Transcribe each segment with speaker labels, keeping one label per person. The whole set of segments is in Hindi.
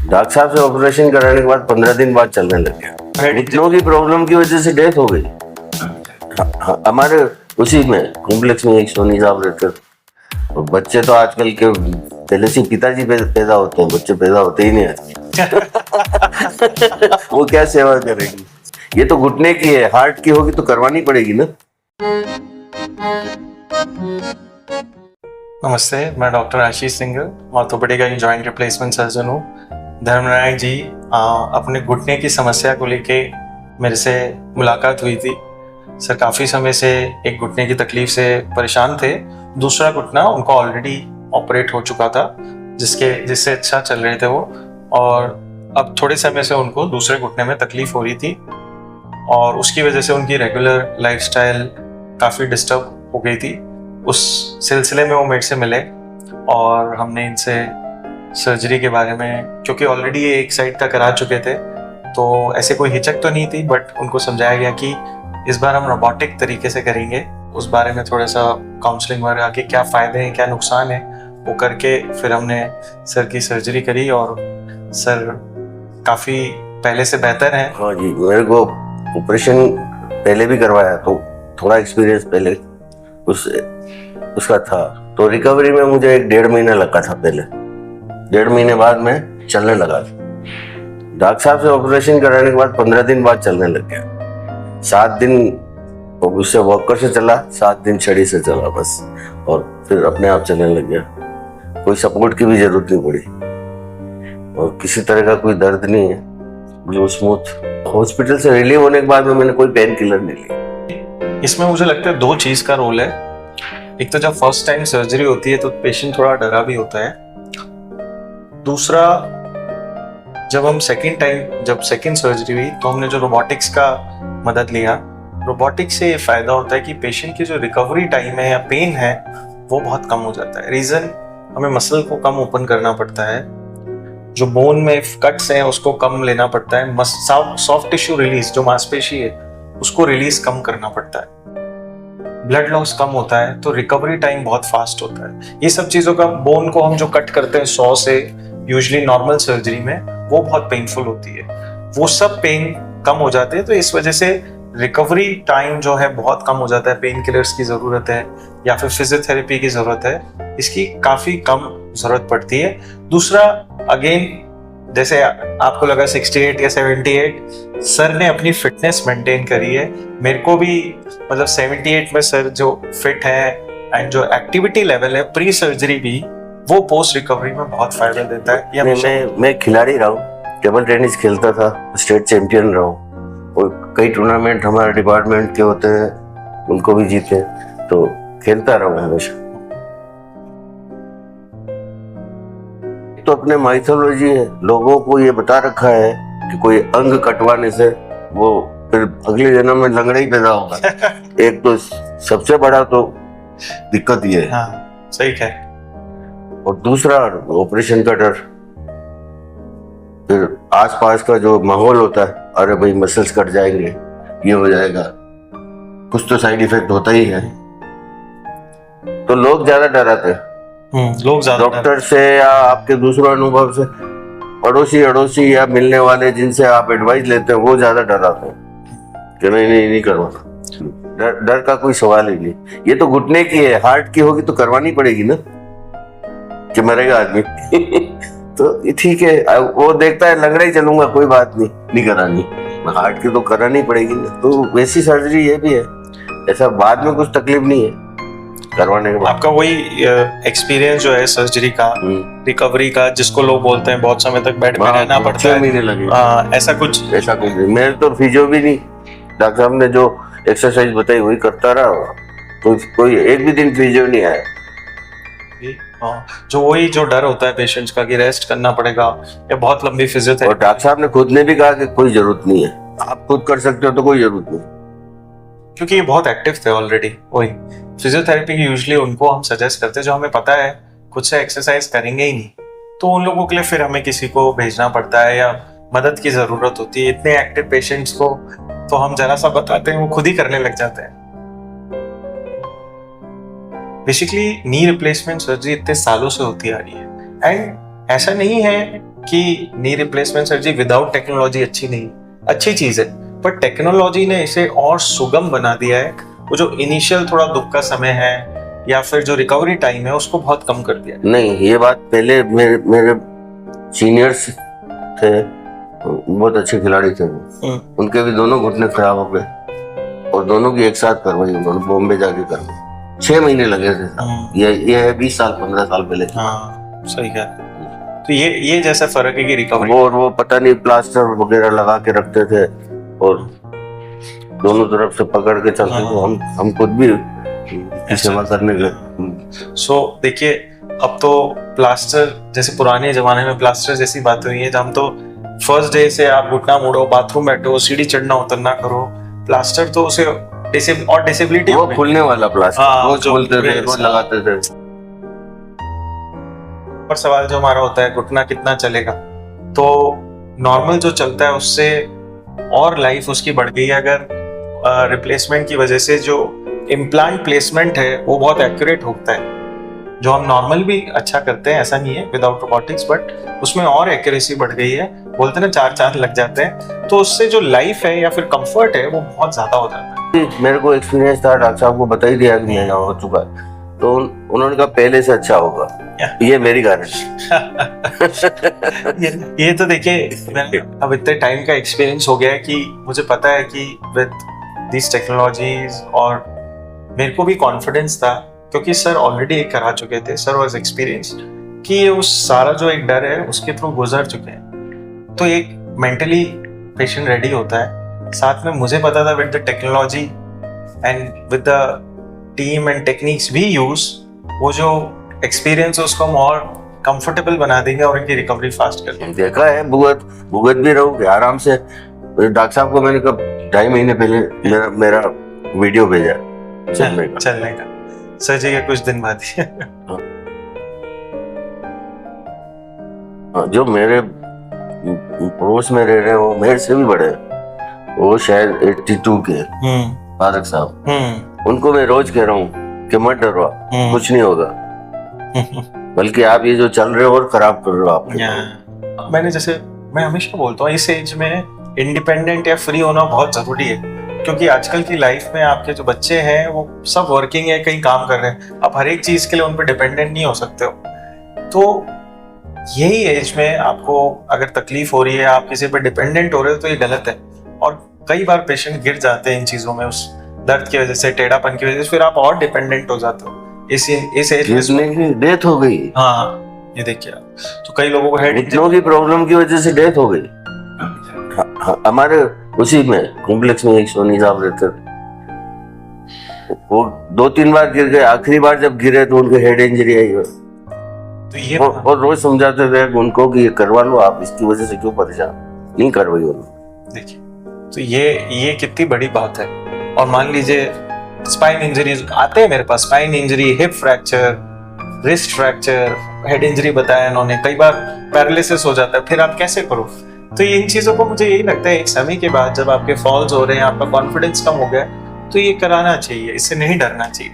Speaker 1: डॉक्टर साहब से ऑपरेशन कराने के बाद 15 दिन बाद चलने लग गया। घुटनों की प्रॉब्लम की वजह से डेथ हो गई। हमारे उसी में कॉम्प्लेक्स में एक सोनी साहब रहते थे। तो बच्चे तो आजकल के पहले से पिताजी पैदा होते हैं, बच्चे पैदा होते ही नहीं है। वो क्या सेवा करेगी? ये तो घुटने की है, हार्ट की होगी तो करवानी पड़ेगी ना।
Speaker 2: नमस्ते, मैं doctor Ashish Singh, orthopaedic and joint replacement surgeon हूँ। धर्मनारायण जी अपने घुटने की समस्या को लेके मेरे से मुलाकात हुई थी। सर काफ़ी समय से एक घुटने की तकलीफ से परेशान थे। दूसरा घुटना उनको ऑलरेडी ऑपरेट हो चुका था, जिससे अच्छा चल रहे थे वो, और अब थोड़े समय से उनको दूसरे घुटने में तकलीफ हो रही थी और उसकी वजह से उनकी रेगुलर लाइफस्टाइल काफ़ी डिस्टर्ब हो गई थी। उस सिलसिले में वो मेरे से मिले और हमने इनसे सर्जरी के बारे में, क्योंकि ऑलरेडी ये एक साइड का करा चुके थे तो ऐसे कोई हिचक तो नहीं थी, बट उनको समझाया गया कि इस बार हम रोबोटिक तरीके से करेंगे। उस बारे में थोड़ा सा काउंसलिंग वगैरह के क्या फ़ायदे हैं, क्या नुकसान है, वो करके फिर हमने सर की सर्जरी करी और सर काफ़ी पहले से बेहतर हैं।
Speaker 1: हाँ जी, मेरे को ऑपरेशन पहले भी करवाया तो थोड़ा एक्सपीरियंस पहले उसका था। तो रिकवरी में मुझे 1.5 महीना लगा था पहले। 1.5 महीने बाद में चलने लगा। डॉक्टर साहब से ऑपरेशन कराने के बाद 15 दिन बाद चलने लग गया। 7 दिन उससे वॉकर से चला, 7 दिन छड़ी से चला बस, और फिर अपने आप चलने लग गया। कोई सपोर्ट की भी जरूरत नहीं पड़ी और किसी तरह का कोई दर्द नहीं है, बिल्कुल स्मूथ। हॉस्पिटल से रिलीव होने के बाद में मैंने कोई पेन किलर नहीं ली।
Speaker 2: इसमें मुझे लगता है 2 चीज़ का रोल है। एक तो जब फर्स्ट टाइम सर्जरी होती है तो पेशेंट थोड़ा डरा भी होता है। दूसरा, जब सेकंड सर्जरी हुई तो हमने जो रोबोटिक्स का मदद लिया, रोबोटिक्स से ये फायदा होता है कि पेशेंट की जो रिकवरी टाइम है या पेन है वो बहुत कम हो जाता है। रीजन, हमें मसल को कम ओपन करना पड़ता है, जो बोन में कट्स हैं उसको कम लेना पड़ता है, सॉफ्ट टिश्यू रिलीज, जो मांसपेशी है उसको रिलीज कम करना पड़ता है, ब्लड लॉस कम होता है, तो रिकवरी टाइम बहुत फास्ट होता है। ये सब चीजों का, बोन को हम जो कट करते हैं 100 से यूजुअली नॉर्मल सर्जरी में, वो बहुत पेनफुल होती है, वो सब पेन कम हो जाते हैं। तो इस वजह से रिकवरी टाइम जो है बहुत कम हो जाता है। पेन किलर्स की जरूरत है या फिर फिजियोथेरेपी की जरूरत है, इसकी काफी कम जरूरत पड़ती है। दूसरा, अगेन जैसे आपको लगा 68 या 78, सर ने अपनी फिटनेस मेंटेन करी है। मेरे को भी मतलब 78 में सर जो फिट है एंड जो एक्टिविटी लेवल है प्री सर्जरी भी, वो पोस्ट रिकवरी में बहुत फायदा देता है।
Speaker 1: मैं खिलाड़ी रहा हूँ, टेबल टेनिस खेलता था, स्टेट चैंपियन रहा हूँ और कई टूर्नामेंट हमारे डिपार्टमेंट के होते हैं, उनको भी जीते, तो खेलता रहा हूँ हमेशा। तो अपने माइथोलॉजी है, लोगों को ये बता रखा है कि कोई अंग कटवाने से वो फिर अगले जन्म में लंगड़ा ही पैदा होगा। एक तो सबसे बड़ा तो दिक्कत ये है।
Speaker 2: हाँ, सही है।
Speaker 1: और दूसरा ऑपरेशन का डर, फिर आसपास का जो माहौल होता है, अरे भाई मसल्स कट जाएंगे, ये हो जाएगा, कुछ तो साइड इफेक्ट होता ही है, तो लोग ज्यादा डराते हैं।
Speaker 2: लोग ज्यादा
Speaker 1: डॉक्टर से या आपके दूसरों अनुभव से, अड़ोसी या मिलने वाले जिनसे आप एडवाइस लेते हैं वो ज्यादा डराते हैं कि नहीं करवाना। डर का कोई सवाल ही नहीं। ये तो घुटने की है, हार्ट की होगी तो करवानी पड़ेगी ना, कि मरेगा आदमी। तो ठीक है, वो देखता है लंगड़ा ही चलूंगा, कोई बात नहीं करानी, हार्ट की तो करानी पड़ेगी ना। तो वैसी सर्जरी ये भी है, ऐसा बाद में कुछ तकलीफ नहीं है करवाने के बाद।
Speaker 2: आपका वही एक्सपीरियंस जो है सर्जरी का, रिकवरी का, जिसको लोग बोलते हैं बहुत समय तक बेड पे रहना पड़ता है,
Speaker 1: 6 महीने लगे,
Speaker 2: ऐसा कुछ
Speaker 1: नहीं। मेरे तो फिजियो भी नहीं, डॉक्टर साहब ने जो एक्सरसाइज बताई वही करता रहा, कोई एक भी दिन फिजियो नहीं आया।
Speaker 2: जो डर होता है पेशेंट्स का कि रेस्ट करना पड़ेगा या बहुत लंबी फिजियोथेरेपी,
Speaker 1: और डॉक्टर साहब ने खुद ने भी कहा कि कोई जरूरत नहीं है, आप खुद कर सकते हो तो कोई जरूरत नहीं,
Speaker 2: क्योंकि ये बहुत एक्टिव थे ऑलरेडी। वही फिजियोथेरेपी की यूजुअली उनको हम सजेस्ट करते हैं जो हमें पता है खुद से एक्सरसाइज करेंगे ही नहीं, तो उन लोगों के लिए फिर हमें किसी को भेजना पड़ता है या मदद की जरूरत होती है। इतने एक्टिव पेशेंट्स को तो हम जरा सा बताते हैं वो खुद ही करने लग जाते हैं। बेसिकली नी रिप्लेसमेंट सर्जरी इतने सालों से होती आ रही है, एंड ऐसा नहीं है कि knee replacement surgery without technology अच्छी नहीं, अच्छी चीज है, पर टेक्नोलॉजी ने इसे और सुगम बना दिया है। वो जो इनिशियल थोड़ा दुख का समय है या फिर जो रिकवरी टाइम है उसको बहुत कम कर दिया है।
Speaker 1: नहीं, ये बात पहले मेरे सीनियर्स थे, बहुत अच्छे खिलाड़ी थे, उनके भी दोनों घुटने खराब हो गए और दोनों की एक साथ करवाई उन्होंने, बॉम्बे जाके करवाई। 6 महीने लगे थे। ये है 20 साल 15 साल पहले।
Speaker 2: हाँ सही है। तो ये जैसा फर्क है कि रिकवरी,
Speaker 1: वो पता नहीं प्लास्टर वगैरह लगा के रखते थे और दोनों तरफ से पकड़ के चलते थे। हम खुद भी सेवा करने गए।
Speaker 2: सो देखिए, अब तो प्लास्टर जैसे पुराने जमाने में प्लास्टर जैसी बात हुई है, जब हम तो फर्स्ट डे से आप घुटना मुड़ो, बाथरूम बैठो, सीढ़ी चढ़ना उतरना करो, प्लास्टर तो उसे और डिसेबिलिटी,
Speaker 1: वो खुलने वाला प्लास्टर, वो खोलते थे, वो लगाते थे।
Speaker 2: पर सवाल जो हमारा होता है, घुटना कितना चलेगा? तो नॉर्मल जो चलता है उससे और लाइफ उसकी बढ़ गई है। अगर रिप्लेसमेंट की वजह से जो इम्प्लांट प्लेसमेंट है वो बहुत एक्यूरेट होता है, जो हम नॉर्मल भी अच्छा करते हैं, ऐसा नहीं है विदाउट रोबोटिक्स, बट उसमें और एक्यूरेसी बढ़ गई है। बोलते हैं ना 4 चांद लग जाते हैं, तो उससे जो लाइफ है या फिर कंफर्ट है वो बहुत ज्यादा हो जाता है।
Speaker 1: मेरे को एक्सपीरियंस था, डॉक्टर साहब को बता ही दिया कि मेरा हो चुका है, तो उन्होंने कहा पहले से अच्छा होगा। ये मेरी गारंटी।
Speaker 2: ये तो देखिए, अब इतने टाइम का एक्सपीरियंस हो गया है कि मुझे पता है कि विद दिस टेक्नोलॉजीज, और मेरे को भी कॉन्फिडेंस था क्योंकि सर ऑलरेडी करा चुके थे, सर वाज एक्सपीरियंस कि ये उस सारा जो एक डर है उसके थ्रू गुजर चुके हैं। तो एक मेंटली पेशेंट रेडी होता है। साथ में मुझे पता था with the technology and with the team and techniques we use, वो जो एक्सपीरियंस है उसको हम और कंफर्टेबल बना देंगे और इनकी रिकवरी फास्ट कर देंगे।
Speaker 1: देखा है, भुगत भी रहोगे आराम से। डॉक्टर साहब को मैंने कब 2.5 महीने पहले मेरा वीडियो भेजा
Speaker 2: चलने का सर जी के कुछ दिन बाद ही।
Speaker 1: जो मेरे पड़ोस में रह रहे हैं वो मेरे से भी बड़े हैं, वो शायद 82 के फारूक साहब। उनको मैं रोज कह रहा हूँ कि मत डरो, कुछ नहीं होगा, बल्कि आप ये जो चल रहे हो और खराब कर रहे हो आप।
Speaker 2: मैं हमेशा बोलता हूँ इस एज में इंडिपेंडेंट या फ्री होना बहुत जरूरी है, क्योंकि आजकल की लाइफ में आपके जो बच्चे हैं वो सब वर्किंग है, कहीं काम कर रहे हैं, आप हर एक चीज के लिए उन पर डिपेंडेंट नहीं हो सकते हो। तो यही एज में आपको अगर तकलीफ हो रही है, आप किसी पर डिपेंडेंट हो रहे हो, तो ये गलत है। और कई बार पेशेंट गिर जाते हैं इन चीजों में, उस दर्द की वजह से, टेढ़ापन की वजह से, फिर आप और डिपेंडेंट हो जाते हो। इस एज में
Speaker 1: डेथ हो गई।
Speaker 2: हाँ, ये देखिए, तो कई लोगों को हेड
Speaker 1: की प्रॉब्लम की वजह से डेथ हो गई। हमारे उसी में कॉम्प्लेक्स में एक सोनी साहब रहते थे, वो 2-3 बार गिर गए, आखिरी बार जब गिरे तो उनके हेड इंजरी आई।
Speaker 2: तो ये
Speaker 1: और रोज समझाते थे उनको कि ये करवा लो आप, इसकी वजह से क्यों परेशान, नहीं करवाई उन्होंने।
Speaker 2: देखिए, तो ये कितनी बड़ी बात है। और मान लीजिए स्पाइन इंजरीज आते हैं मेरे पास, spine injury, hip fracture, wrist fracture, head injury बताया इन्होंने, कई बार पैरालिसिस हो जाता है, फिर आप कैसे करो? तो इन चीजों को मुझे यही लगता है एक समय के बाद जब आपके फॉल्स हो रहे हैं, आपका कॉन्फिडेंस कम हो गया, तो ये कराना चाहिए, इससे नहीं डरना चाहिए।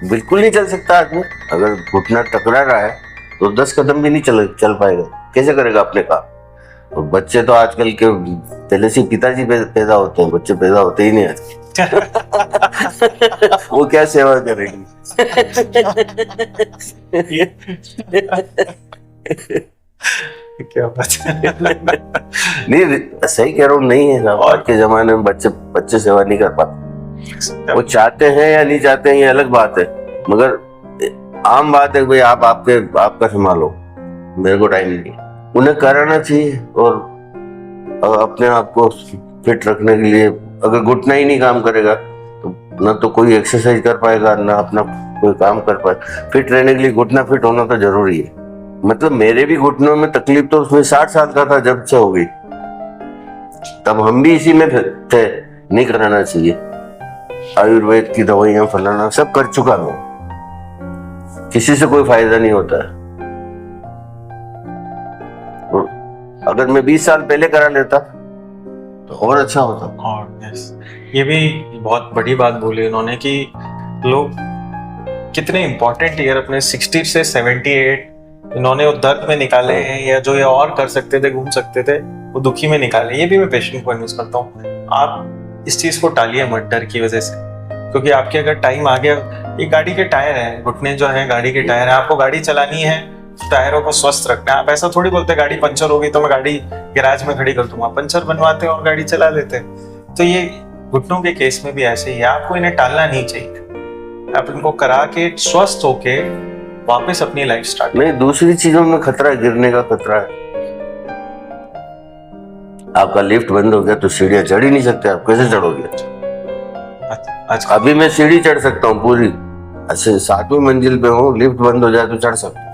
Speaker 1: बिल्कुल नहीं चल सकता आदमी, अगर घुटना टकरा रहा है तो 10 कदम भी नहीं चल पाएगा, कैसे करेगा अपने काम? और बच्चे तो आजकल के पहले से पिताजी पैदा होते हैं, बच्चे पैदा होते ही नहीं आजकल। वो क्या सेवा करेगी?
Speaker 2: क्या बात है।
Speaker 1: नहीं, सही कह रहा हूँ, नहीं है साहब, आज के जमाने में बच्चे सेवा नहीं कर पाते। वो चाहते हैं या नहीं चाहते हैं ये अलग बात है, मगर आम बात है भाई आप आपका संभालो, मेरे को टाइम नहीं। उन्हें कराना चाहिए, और अपने आप को फिट रखने के लिए अगर घुटना ही नहीं काम करेगा तो ना तो कोई एक्सरसाइज कर पाएगा, ना अपना कोई काम कर पाएगा। फिट रहने के लिए घुटना फिट होना तो जरूरी है। मतलब मेरे भी घुटनों में तकलीफ तो उसमें 60 साल का था जब से हो गई, तब हम भी इसी में थे। नहीं कराना चाहिए, आयुर्वेद की दवाइयां फलाना सब कर चुका हूं, किसी से कोई फायदा नहीं होता है। अगर मैं 20 साल पहले करा लेता तो और अच्छा होता।
Speaker 2: और ये भी बहुत बड़ी बात बोली उन्होंने कि लोग कितने इंपॉर्टेंट ईयर अपने 60 से 78 इन्होंने वो दर्द में निकाले हैं, या जो ये और कर सकते थे, घूम सकते थे, वो दुखी में निकाले। ये भी मैं पेशेंट को एडवाइस करता हूँ, आप इस चीज को टालिए मत डर की वजह से, क्योंकि आपके अगर टाइम आ गया, ये गाड़ी के टायर है, घुटने जो है गाड़ी के टायर है, आपको गाड़ी चलानी है, टायरों को स्वस्थ रखना है। आप ऐसा थोड़ी बोलते गाड़ी पंचर हो गई तो मैं गाड़ी गैराज में खड़ी कर दूंगा, पंचर बनवाते और गाड़ी चला लेते। तो ये घुटनों के केस में भी ऐसे ही है, आपको इन्हें टालना नहीं चाहिए, आप इनको करा के स्वस्थ होके वापस अपनी लाइफ स्टार्ट।
Speaker 1: नहीं, दूसरी चीजों में खतरा है, गिरने का खतरा है। आपका लिफ्ट बंद हो गया तो सीढ़ियां चढ़ ही नहीं सकते, आप कैसे चढ़ोगे?
Speaker 2: आज
Speaker 1: अभी मैं सीढ़ी चढ़ सकता हूँ पूरी, अच्छे 7वीं मंजिल पे हूँ, लिफ्ट बंद हो जाए तो चढ़ सकता हूँ।